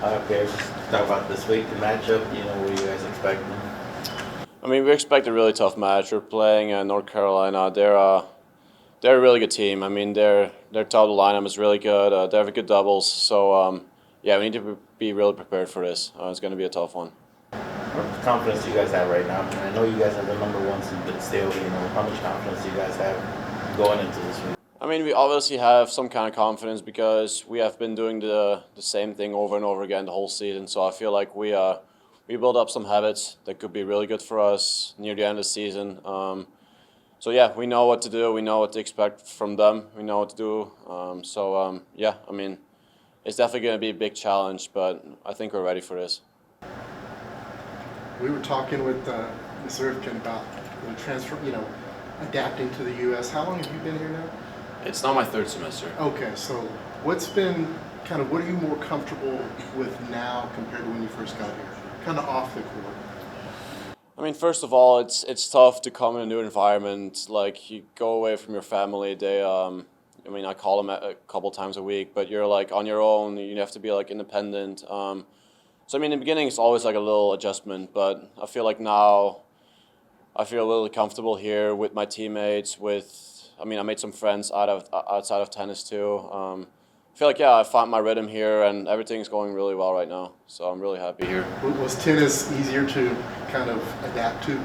Okay, let's talk about this week, the matchup. What are you guys expecting? I mean, we expect a really tough match. We're playing North Carolina. They're a really good team. I mean, their total lineup is really good. They have a good doubles. So yeah, we need to be really prepared for this. It's going to be a tough one. How much confidence do you guys have right now? I mean, I know you guys are the number one seed, but still, how much confidence do you guys have going into this week? I mean, we obviously have some kind of confidence because we have been doing the same thing over and over again the whole season. So I feel like we build up some habits that could be really good for us near the end of the season. So yeah, we know what to do. We know what to expect from them. We know what to do. Yeah, I mean, it's definitely going to be a big challenge, but I think we're ready for this. We were talking with Ms. Rivkin about the transfer, adapting to the U.S. How long have you been here now? It's not my third semester. Okay, so what are you more comfortable with now compared to when you first got here? Kind of off the court. I mean, first of all, it's tough to come in a new environment. Like, you go away from your family. I mean, I call them a couple times a week, but you're like on your own. You have to be like independent. So I mean, in the beginning, it's always like a little adjustment, but I feel like now I feel really comfortable here with my teammates. I made some friends outside of tennis too. I feel like, yeah, I found my rhythm here, and everything's going really well right now. So I'm really happy here. Was tennis easier to kind of adapt to?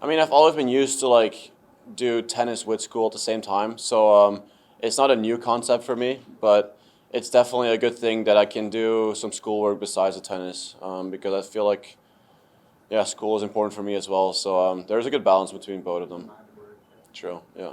I mean, I've always been used to like do tennis with school at the same time. So it's not a new concept for me, but it's definitely a good thing that I can do some schoolwork besides the tennis because I feel like, yeah, school is important for me as well. So there's a good balance between both of them. True, yeah.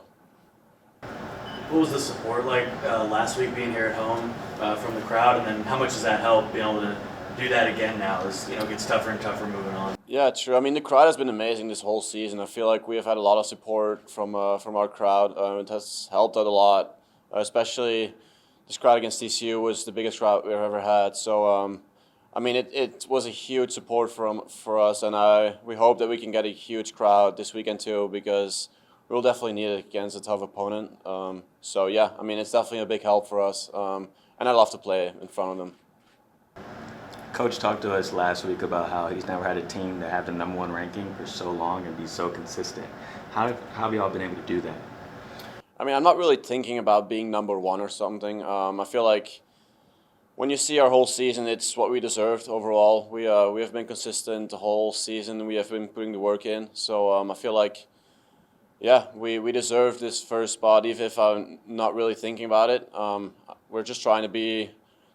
What was the support like last week being here at home from the crowd, and then how much does that help being able to do that again now as it gets tougher and tougher moving on? Yeah, true. I mean, the crowd has been amazing this whole season. I feel like we have had a lot of support from our crowd. It has helped out a lot, especially this crowd against TCU was the biggest crowd we've ever had. So I mean, it was a huge support for us, and we hope that we can get a huge crowd this weekend too because we'll definitely need it against a tough opponent. So yeah, I mean, it's definitely a big help for us, and I love to play in front of them. Coach talked to us last week about how he's never had a team that have the #1 ranking for so long and be so consistent. How have y'all been able to do that? I mean, I'm not really thinking about being #1 or something. I feel like when you see our whole season, it's what we deserved overall. We have been consistent the whole season. We have been putting the work in. So I feel like, yeah, we deserve this first spot, even if I'm not really thinking about it. We're just trying to be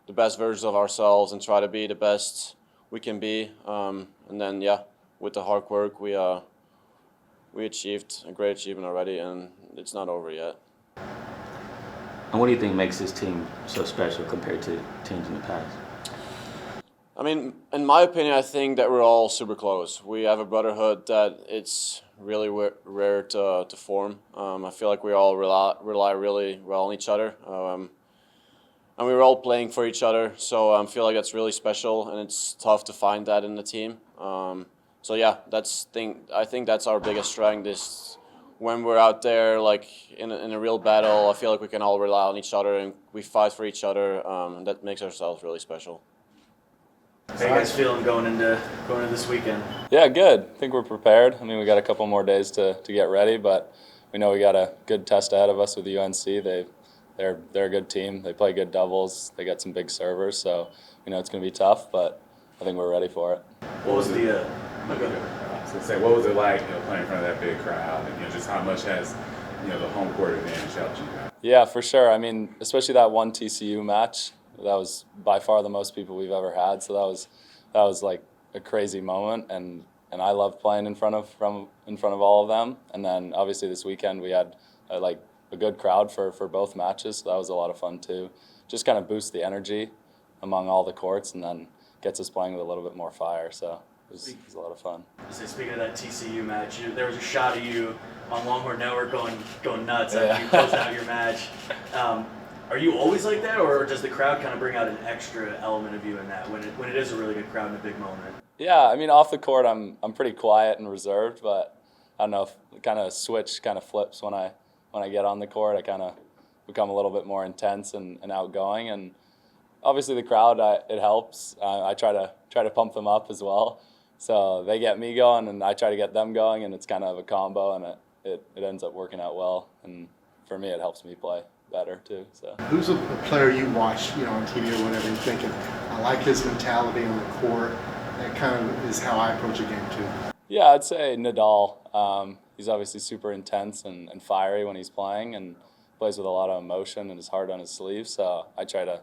the best versions of ourselves and try to be the best we can be. And then, yeah, with the hard work, we achieved a great achievement already, and it's not over yet. And what do you think makes this team so special compared to teams in the past? I mean, in my opinion, I think that we're all super close. We have a brotherhood that it's really rare to form. I feel like we all rely really well on each other. And we were all playing for each other, so I feel like that's really special, and it's tough to find that in the team. So yeah, I think that's our biggest strength is when we're out there, like in a real battle. I feel like we can all rely on each other and we fight for each other, and that makes ourselves really special. How are you guys feeling going into this weekend? Yeah, good. I think we're prepared. I mean, we got a couple more days to get ready, but we know we got a good test ahead of us with UNC. They're a good team. They play good doubles. They got some big servers, so it's going to be tough, but I think we're ready for it. What was the what was it like, playing in front of that big crowd, and just how much has, the home court advantage helped you? Yeah, for sure. I mean, especially that one TCU match, that was by far the most people we've ever had. So that was like a crazy moment, and I love playing in front of all of them. And then obviously this weekend we had a good crowd for both matches, so that was a lot of fun too. Just kind of boosts the energy among all the courts, and then gets us playing with a little bit more fire. So it was a lot of fun. Speaking of that TCU match, there was a shot of you on Longhorn Network going nuts after you closed out your match. Are you always like that, or does the crowd kind of bring out an extra element of you in that when it is a really good crowd in a big moment? Yeah, I mean, off the court, I'm pretty quiet and reserved, but I don't know if the kind of switch kind of flips when I get on the court. I kind of become a little bit more intense and outgoing, and obviously the crowd, it helps. I try to pump them up as well. So they get me going, and I try to get them going, and it's kind of a combo, and it ends up working out well. And for me, it helps me play better too. So Who's a player you watch, on TV or whatever, and thinking, I like his mentality on the court. That kind of is how I approach a game too. yeah, I'd say Nadal. He's obviously super intense and fiery when he's playing, and plays with a lot of emotion and his heart on his sleeve. So I try to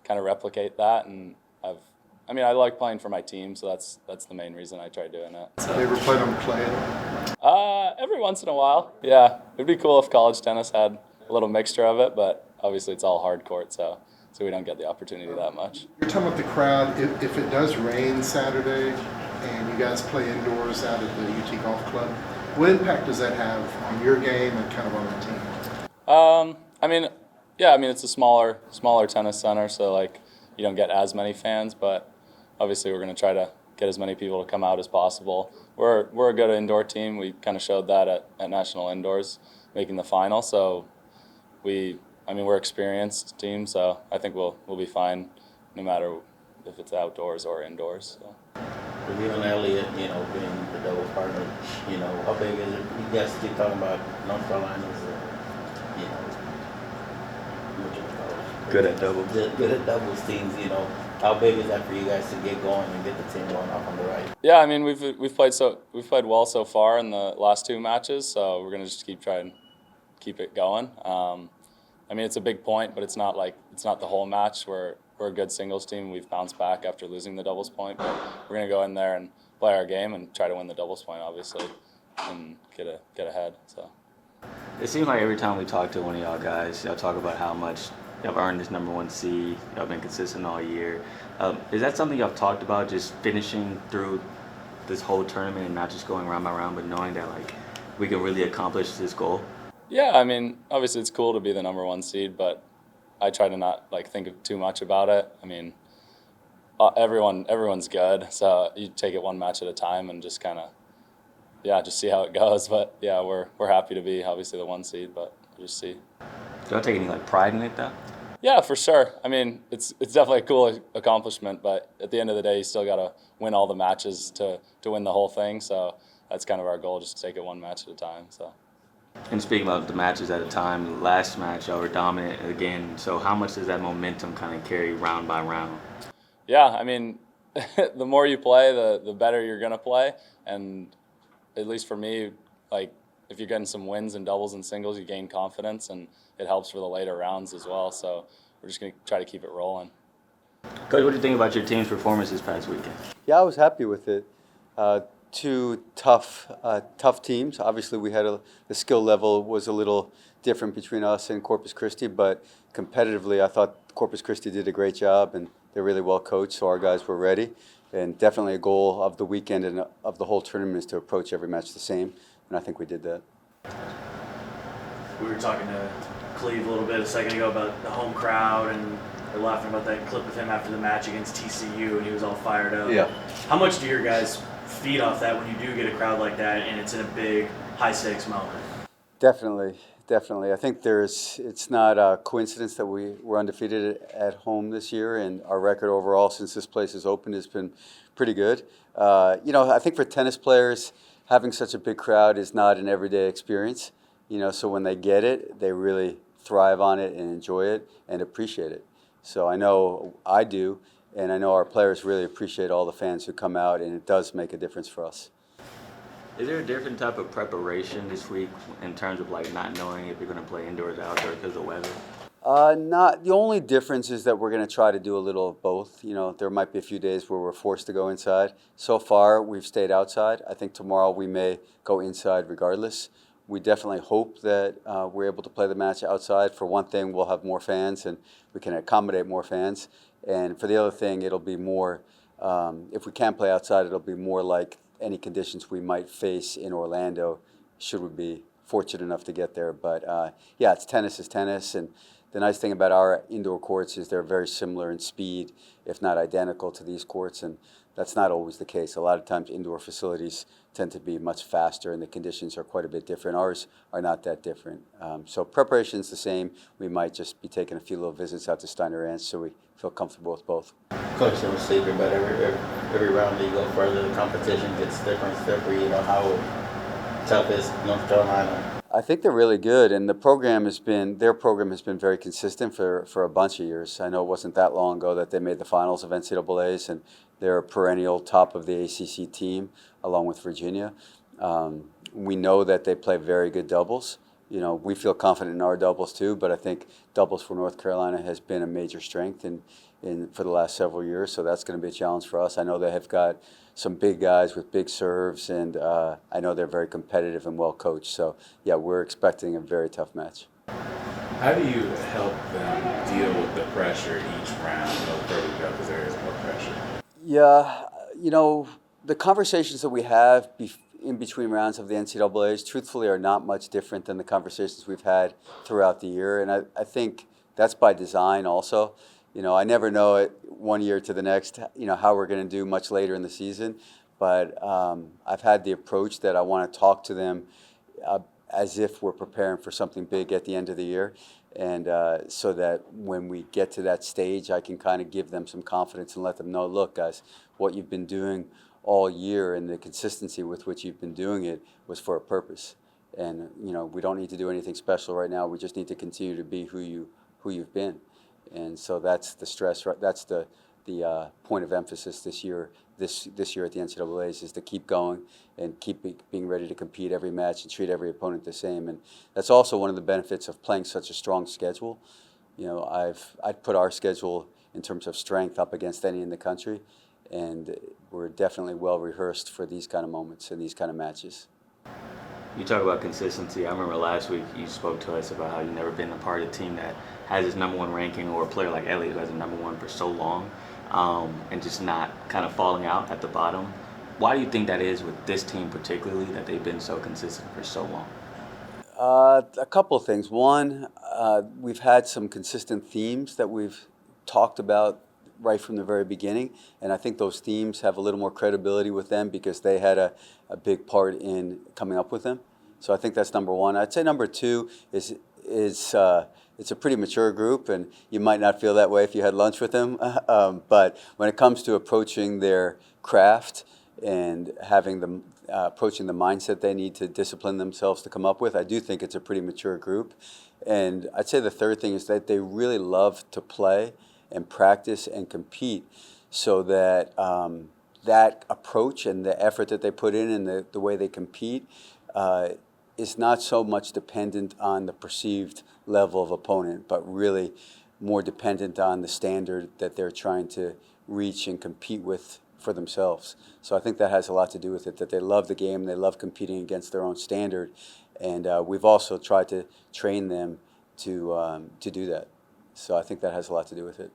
kind of replicate that, and I like playing for my team, so that's the main reason I try doing it. Have you ever played on clay at all? Every once in a while, yeah. It'd be cool if college tennis had a little mixture of it, but obviously it's all hard court, so we don't get the opportunity that much. You're talking about the crowd. If it does rain Saturday and you guys play indoors out at the UT Golf Club, what impact does that have on your game and kind of on the team? It's a smaller tennis center, so you don't get as many fans, but obviously we're going to try to get as many people to come out as possible. We're a good indoor team. We kind of showed that at National Indoors, making the final. So we're experienced team, so I think we'll be fine no matter if it's outdoors or indoors. So. For you and Elliot, being the doubles partner, how big is it? You guys keep talking about North Carolina's, Good at doubles. Good at doubles teams, How big is that for you guys to get going and get the team going off on the right? Yeah, we've played well so far in the last 2 matches, so we're gonna just keep it going. It's a big point, but it's not the whole match. We're a good singles team. We've bounced back after losing the doubles point, but we're gonna go in there and play our game and try to win the doubles point, obviously, and get ahead. So. It seems like every time we talk to one of y'all guys, y'all talk about how much y'all earned this #1 seed. Y'all been consistent all year. Is that something y'all talked about, just finishing through this whole tournament and not just going round by round, but knowing that we can really accomplish this goal? Yeah, obviously it's cool to be the #1 seed, but I try to not think of too much about it. Everyone's good, so you take it one match at a time and just just see how it goes. But yeah, we're happy to be obviously the 1 seed, but we'll just see. Do y'all take any pride in it though? Yeah, for sure. It's definitely a cool accomplishment, but at the end of the day, you still got to win all the matches to win the whole thing. So that's kind of our goal, just to take it one match at a time. So. And speaking about the matches at a time, last match y'all were dominant again. So how much does that momentum kind of carry round by round? Yeah, the more you play, the better you're gonna play. And at least for me, if you're getting some wins in doubles and singles, you gain confidence, and it helps for the later rounds as well. So we're just gonna try to keep it rolling. Coach, what do you think about your team's performance this past weekend? Yeah, I was happy with it. 2 tough teams. Obviously, we had the skill level was a little different between us and Corpus Christi, but competitively, I thought Corpus Christi did a great job, and they're really well coached, so our guys were ready. And definitely a goal of the weekend and of the whole tournament is to approach every match the same, and I think we did that. We were talking to Cleve a little bit a second ago about the home crowd, and they're laughing about that clip of him after the match against TCU, and he was all fired up. Yeah. How much do your guys feed off that when you do get a crowd like that and it's in a big, high-stakes moment? Definitely. I think it's not a coincidence that we were undefeated at home this year, and our record overall since this place is open has been pretty good. I think for tennis players, having such a big crowd is not an everyday experience. So when they get it, they really thrive on it and enjoy it and appreciate it. So I know I do, and I know our players really appreciate all the fans who come out, and it does make a difference for us. Is there a different type of preparation this week in terms of not knowing if you're going to play indoors or outdoors because of the weather? Not the only difference is that we're going to try to do a little of both. There might be a few days where we're forced to go inside. So far, we've stayed outside. I think tomorrow we may go inside regardless. We definitely hope that we're able to play the match outside. For one thing, we'll have more fans and we can accommodate more fans. And for the other thing, it'll be more, if we can play outside, it'll be more like any conditions we might face in Orlando should we be fortunate enough to get there. But yeah, it's tennis, and the nice thing about our indoor courts is they're very similar in speed, if not identical to these courts, and that's not always the case. A lot of times indoor facilities tend to be much faster and the conditions are quite a bit different. Ours are not that different. So preparation's the same. We might just be taking a few little visits out to Steiner Ranch so we feel comfortable with both. Coach, it was secret, but every round that you go further, the competition gets stiffer and stiffer. You know how tough is North Carolina? I think they're really good, and their program has been very consistent for a bunch of years. I know it wasn't that long ago that they made the finals of NCAA's, and they're a perennial top of the ACC team, along with Virginia. We know that they play very good doubles. You know, we feel confident in our doubles too, but I think doubles for North Carolina has been a major strength for the last several years, so that's going to be a challenge for us. I know they have got some big guys with big serves, and I know they're very competitive and well coached. So, yeah, we're expecting a very tough match. How do you help them deal with the pressure each round? You know, further we go, because there is more pressure. Yeah, you know, the conversations that we have in between rounds of the NCAA's, truthfully, are not much different than the conversations we've had throughout the year, and I think that's by design also. You know, I never know it one year to the next, you know, how we're going to do much later in the season. But I've had the approach that I want to talk to them as if we're preparing for something big at the end of the year. And so that when we get to that stage, I can kind of give them some confidence and let them know, look, guys, what you've been doing all year and the consistency with which you've been doing it was for a purpose. And, you know, we don't need to do anything special right now. We just need to continue to be who you've been. And so that's the stress. That's the point of emphasis this year. This year at the NCAA's is to keep going and keep being ready to compete every match and treat every opponent the same. And that's also one of the benefits of playing such a strong schedule. You know, I'd put our schedule in terms of strength up against any in the country, and we're definitely well rehearsed for these kind of moments and these kind of matches. You talk about consistency. I remember last week you spoke to us about how you've never been a part of a team that has his number one ranking, or a player like Elliott who has a number one for so long, and just not kind of falling out at the bottom. Why do you think that is with this team particularly, that they've been so consistent for so long? A couple of things. One, we've had some consistent themes that we've talked about right from the very beginning, and I think those themes have a little more credibility with them because they had a big part in coming up with them. So I think that's number one. I'd say number two is it's a pretty mature group, and you might not feel that way if you had lunch with them. But when it comes to approaching their craft and having them approaching the mindset they need to discipline themselves to come up with, I do think it's a pretty mature group. And I'd say the third thing is that they really love to play and practice and compete, so that that approach and the effort that they put in and the way they compete is not so much dependent on the perceived level of opponent, but really more dependent on the standard that they're trying to reach and compete with for themselves. So I think that has a lot to do with it, that they love the game, they love competing against their own standard, and we've also tried to train them to do that. So I think that has a lot to do with it.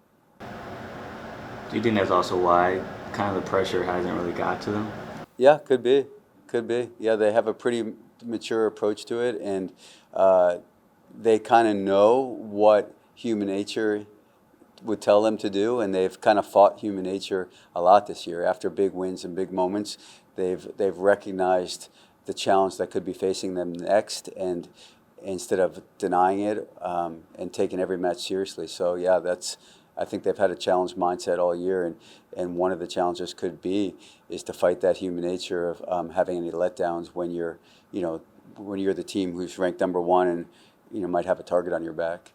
Do you think that's also why kind of the pressure hasn't really got to them? Yeah, could be. Could be. Yeah, they have a pretty mature approach to it, and they kind of know what human nature would tell them to do, and they've kind of fought human nature a lot this year. After big wins and big moments, they've recognized the challenge that could be facing them next, and instead of denying it and taking every match seriously. So yeah, I think they've had a challenge mindset all year, and one of the challenges could be is to fight that human nature of having any letdowns when you're the team who's ranked number one and might have a target on your back.